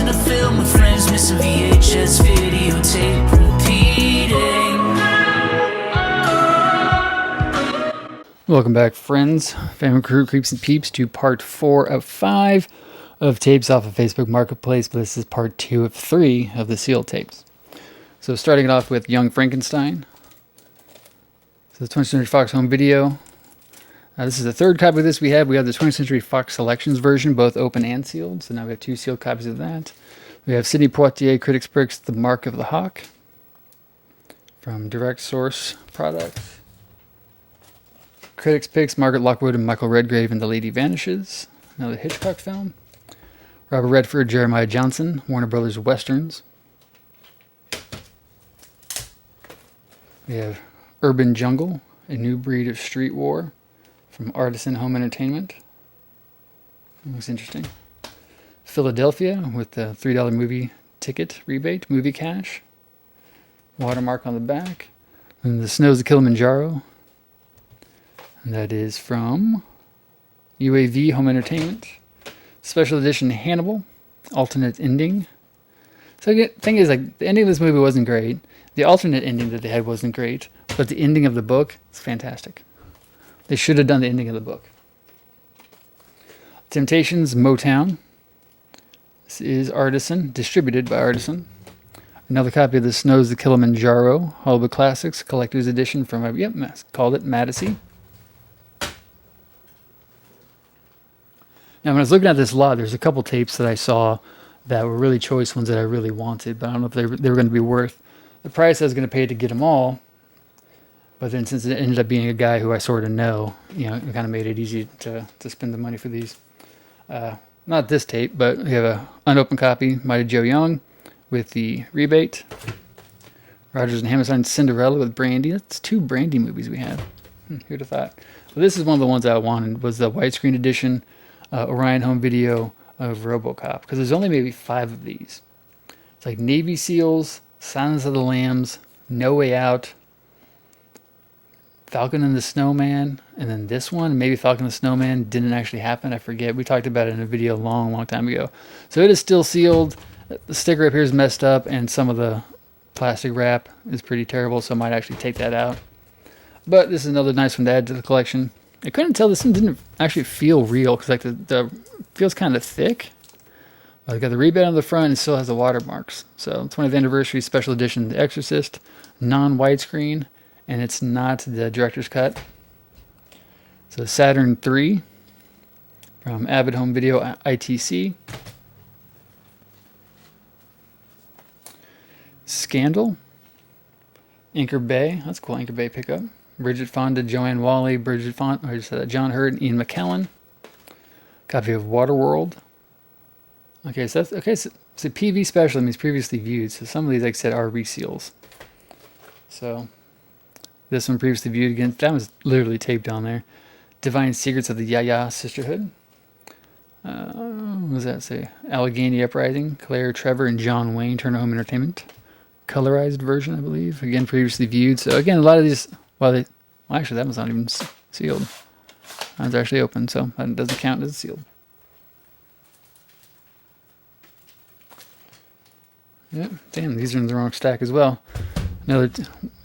watching a film with friends, missing VHS videotape repeating. Welcome back, friends, family, crew, creeps, and peeps, to part 4 of 5 of tapes off of Facebook Marketplace, but this is part 2 of 3 of the sealed tapes. So starting it off with Young Frankenstein. So the 20th Century Fox Home Video. This is the third copy of this we have. We have the 20th Century Fox Selections version, both open and sealed. So now we have 2 sealed copies of that. We have Sidney Poitier, Critics' Picks, The Mark of the Hawk, from Direct Source Products. Critics' Picks, Margaret Lockwood and Michael Redgrave in The Lady Vanishes, another Hitchcock film. Robert Redford, Jeremiah Johnson, Warner Brothers Westerns. We have Urban Jungle, A New Breed of Street War, from Artisan Home Entertainment. Looks interesting. Philadelphia, with the $3 movie ticket rebate, Movie Cash. Watermark on the back. And The Snows of Kilimanjaro. And that is from UAV Home Entertainment. Special edition Hannibal, alternate ending. So the thing is, like, the ending of this movie wasn't great. The alternate ending that they had wasn't great, but the ending of the book is fantastic. They should have done the ending of the book. Temptations, Motown. This is Artisan, distributed by Artisan. Another copy of The Snows of Kilimanjaro, Hollywood Classics, Collector's Edition from, called it Madison. Now, when I was looking at this lot, there's a couple tapes that I saw that were really choice ones that I really wanted, but I don't know if they were going to be worth the price I was going to pay to get them all. But then since it ended up being a guy who I sort of know, it kind of made it easy to spend the money for these. Not this tape, but we have an unopened copy, Mighty Joe Young, with the rebate. Rodgers and Hammerstein's Cinderella with Brandy. That's 2 Brandy movies we have. Who'd have thought? Well, this is one of the ones I wanted, was the widescreen edition Orion Home Video of RoboCop, because there's only maybe 5 of these. It's like Navy SEALs, Silence of the Lambs, No Way Out, Falcon and the Snowman, and then this one, maybe Falcon and the Snowman, didn't actually happen. I forget. We talked about it in a video a long time ago. So it is still sealed. The sticker up here is messed up, and some of the plastic wrap is pretty terrible, so I might actually take that out. But this is another nice one to add to the collection. I couldn't tell, this one didn't actually feel real, because like the feels kind of thick. But I got the rebate on the front and it still has the watermarks. So 20th anniversary special edition The Exorcist, non-widescreen, and it's not the director's cut. So Saturn 3 from Avid Home Video ITC. Scandal, Anchor Bay. That's a cool Anchor Bay pickup. Bridget Fonda, Joanne Whalley, I just said that, John Hurt, Ian McKellen. Copy of Waterworld. Okay, so it's a PV special. That means previously viewed. So some of these, like I said, are reseals. So this one previously viewed again. That was literally taped on there. Divine Secrets of the Yaya Sisterhood. What does that say? Allegheny Uprising, Claire Trevor, and John Wayne, Turner Home Entertainment. Colorized version, I believe. Again, previously viewed. So again, a lot of these, well, actually, that one's not even sealed. Mine's actually open, so that doesn't count as sealed. Yeah, damn, these are in the wrong stack as well. Another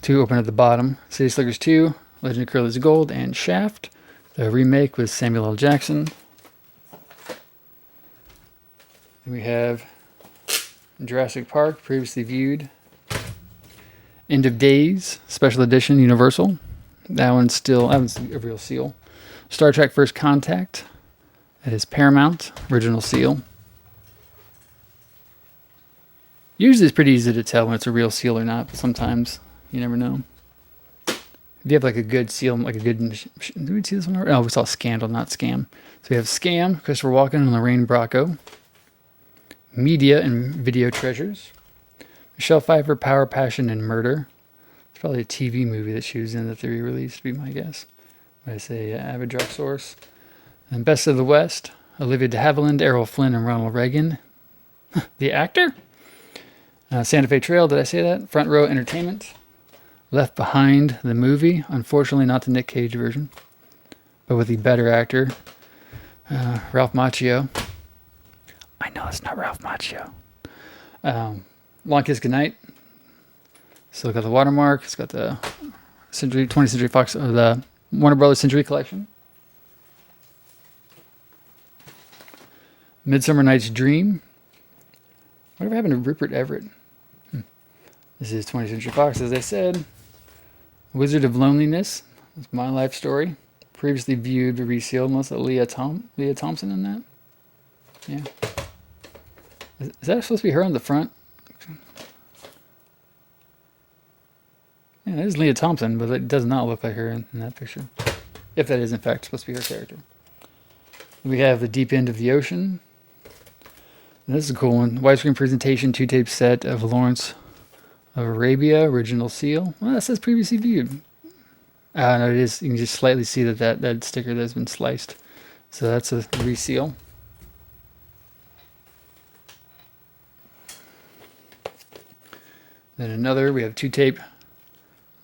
2 open at the bottom. City Slickers 2, Legend of Curly's Gold, and Shaft. The remake with Samuel L. Jackson. Then we have Jurassic Park, previously viewed. End of Days, special edition, Universal. That one's a real seal. Star Trek First Contact. That is Paramount, original seal. Usually it's pretty easy to tell when it's a real seal or not, but sometimes you never know. If you have like a good seal, like a good... Did we see this one already? Oh, we saw Scandal, not Scam. So we have Scam, Christopher Walken and Lorraine Bracco. Media and Video Treasures. Michelle Pfeiffer, Power, Passion, and Murder. It's probably a TV movie that she was in that they re-released, would be my guess. I say Avid Drug Source. And Best of the West. Olivia de Havilland, Errol Flynn, and Ronald Reagan. The actor? Santa Fe Trail, did I say that? Front Row Entertainment. Left Behind, the movie. Unfortunately, not the Nick Cage version, but with the better actor, Ralph Macchio. I know it's not Ralph Macchio. Long Kiss Goodnight. Still got the watermark. It's got the 20th Century Fox, or the Warner Brothers Century Collection. Midsummer Night's Dream. Whatever happened to Rupert Everett? This is 20th Century Fox, as I said. Wizard of Loneliness. That's my life story. Previously viewed, resealed. Melissa Leah Thompson in that. Yeah. Is that supposed to be her on the front? Yeah, it is Leah Thompson, but it does not look like her in that picture. If that is, in fact, supposed to be her character. We have The Deep End of the Ocean. And this is a cool one. Widescreen presentation, 2-tape set of Lawrence of Arabia, original seal. Well, that says previously viewed. No, it is. You can just slightly see that sticker that's been sliced. So that's a reseal. Then another, we have 2-tape.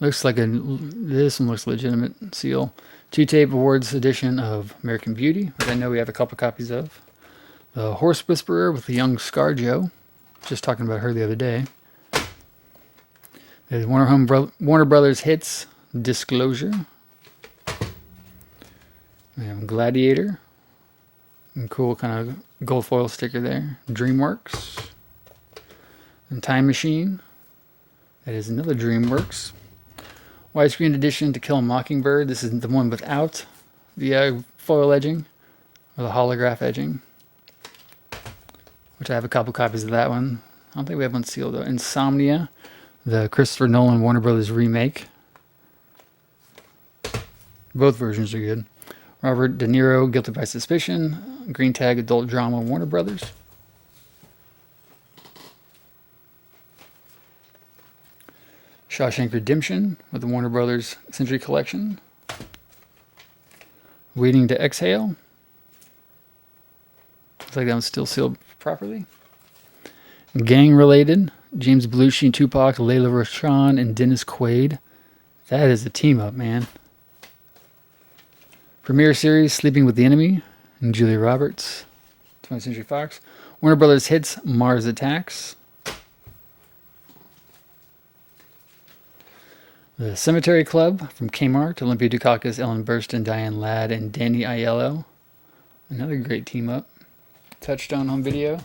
Looks like this one looks legitimate seal. 2-tape awards edition of American Beauty, which I know we have a couple copies of. The Horse Whisperer with the young ScarJo. Just talking about her the other day. There's Warner Brothers Hits Disclosure. We have Gladiator. And cool kind of gold foil sticker there. DreamWorks. And Time Machine. That is another DreamWorks. Widescreen edition To Kill a Mockingbird. This is the one without the foil edging, or the holograph edging. Which I have a couple copies of that one. I don't think we have one sealed though. Insomnia, the Christopher Nolan Warner Brothers remake. Both versions are good. Robert De Niro, Guilty by Suspicion. Green Tag Adult Drama, Warner Brothers. Shawshank Redemption with the Warner Brothers Century Collection. Waiting to Exhale. Looks like that one's still sealed properly. Gang Related. James Belushi, Tupac, Layla Rashawn, and Dennis Quaid. That is a team up, man. Premiere series Sleeping with the Enemy and Julia Roberts. 20th Century Fox. Warner Brothers Hits Mars Attacks. The Cemetery Club from Kmart. Olympia Dukakis, Ellen Burstyn, Diane Ladd, and Danny Aiello. Another great team up. Touchstone Home Video.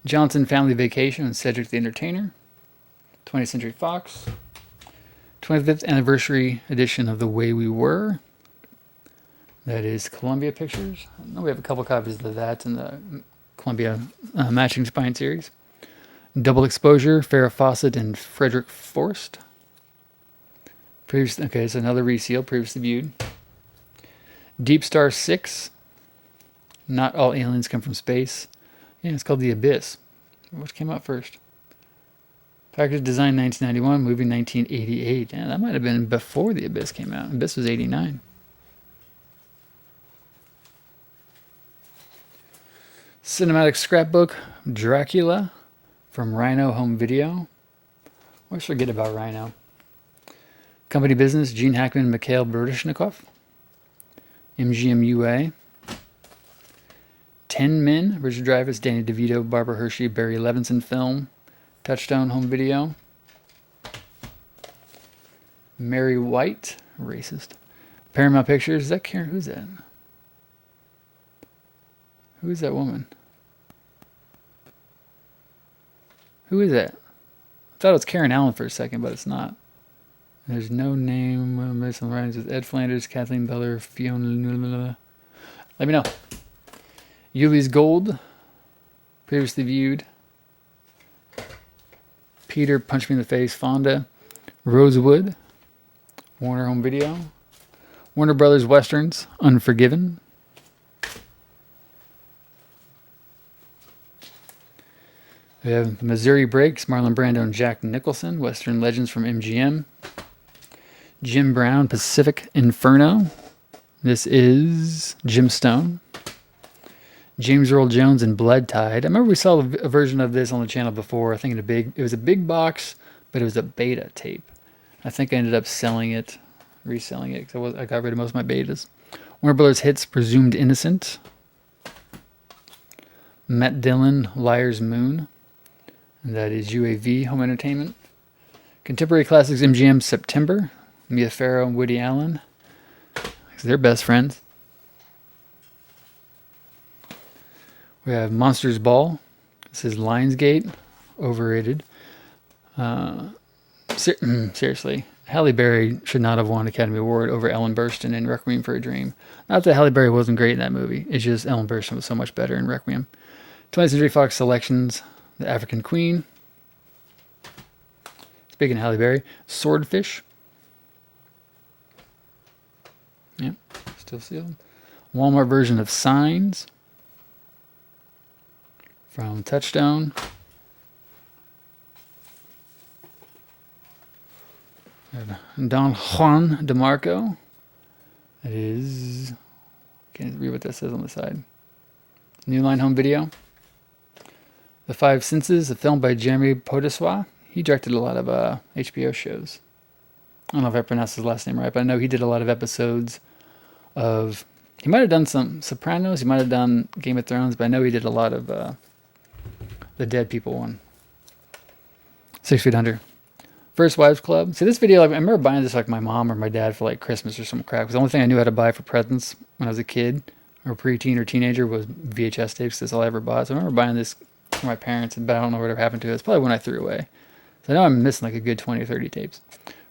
Johnson Family Vacation and Cedric the Entertainer. 20th Century Fox. 25th Anniversary Edition of The Way We Were. That is Columbia Pictures. I know we have a couple copies of that in the Columbia Matching Spine series. Double Exposure, Farrah Fawcett and Frederick Forrest. Okay, so another reseal, previously viewed. Deep Star 6. Not All Aliens Come From Space. Yeah, it's called The Abyss. What came out first? Package design 1991, movie 1988. Yeah, that might have been before The Abyss came out. Abyss was 89. Cinematic Scrapbook, Dracula from Rhino Home Video. Always forget about Rhino. Company Business, Gene Hackman, Mikhail Baryshnikov. MGM UA. 10 Men, Richard Dreyfuss, Danny DeVito, Barbara Hershey, Barry Levinson film. Touchstone Home Video. Mary White, racist. Paramount Pictures, is that Karen? Who's that? Who is that woman? Who is that? I thought it was Karen Allen for a second, but it's not. There's no name. Mason Ryan's with Ed Flanders, Kathleen Beller, Fiona. Let me know. Yuli's Gold, previously viewed. Peter, Punch Me in the Face, Fonda. Rosewood, Warner Home Video. Warner Brothers Westerns, Unforgiven. We have Missouri Breaks, Marlon Brando and Jack Nicholson, Western Legends from MGM. Jim Brown, Pacific Inferno. This is Jim Stone. James Earl Jones and Blood Tide. I remember we saw a version of this on the channel before. I think it was a big box, but it was a beta tape. I think I ended up selling it, reselling it, because I got rid of most of my betas. Warner Brothers Hits, Presumed Innocent. Matt Dillon, Liar's Moon. And that is UAV Home Entertainment. Contemporary Classics MGM September. Mia Farrow and Woody Allen. They're best friends. We have Monsters Ball. This is Lionsgate. Overrated. Seriously. Halle Berry should not have won an Academy Award over Ellen Burstyn in Requiem for a Dream. Not that Halle Berry wasn't great in that movie. It's just Ellen Burstyn was so much better in Requiem. 20th Century Fox Selections. The African Queen. Speaking of Halle Berry, Swordfish. Yep, still sealed. Walmart version of Signs from Touchstone. Don Juan DeMarco. That is, can't read what that says on the side. New Line Home Video. The Five Senses, a film by Jeremy Podeswa. He directed a lot of HBO shows. I don't know if I pronounced his last name right, but I know he did a lot of episodes of... He might have done some Sopranos, he might have done Game of Thrones, but I know he did a lot of the Dead People one. 6 Feet Under. First Wives Club. See, this video, I remember buying this like my mom or my dad for like Christmas or some crap. Because the only thing I knew how to buy for presents when I was a kid or preteen or teenager was VHS tapes. That's all I ever bought. So I remember buying this for my parents, but I don't know whatever happened to it. It's probably when I threw away. So I know I'm missing like a good 20 or 30 tapes.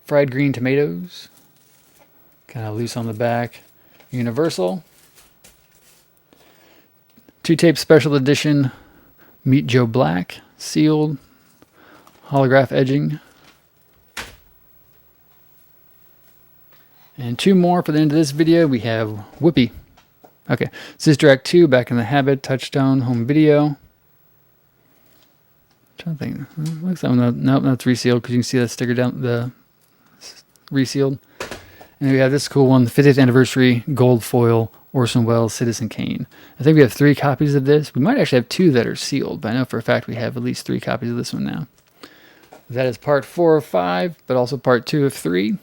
Fried Green Tomatoes. Kind of loose on the back. Universal. 2-tape special edition. Meet Joe Black. Sealed. Holograph edging. And 2 more for the end of this video. We have Whoopi. Okay. Sister Act 2, Back in the Habit, Touchstone, Home Video. I'm trying to think. Looks like nope, that's resealed because you can see that sticker down the resealed. And we have this cool one, the 50th anniversary gold foil Orson Welles Citizen Kane. I think we have 3 copies of this. We might actually have 2 that are sealed, but I know for a fact we have at least 3 copies of this one now. That is part 4 of 5, but also part 2 of 3.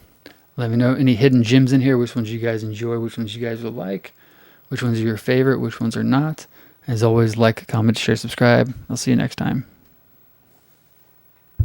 Let me know any hidden gems in here, which ones you guys enjoy, which ones you guys would like, which ones are your favorite, which ones are not. As always, like, comment, share, subscribe. I'll see you next time.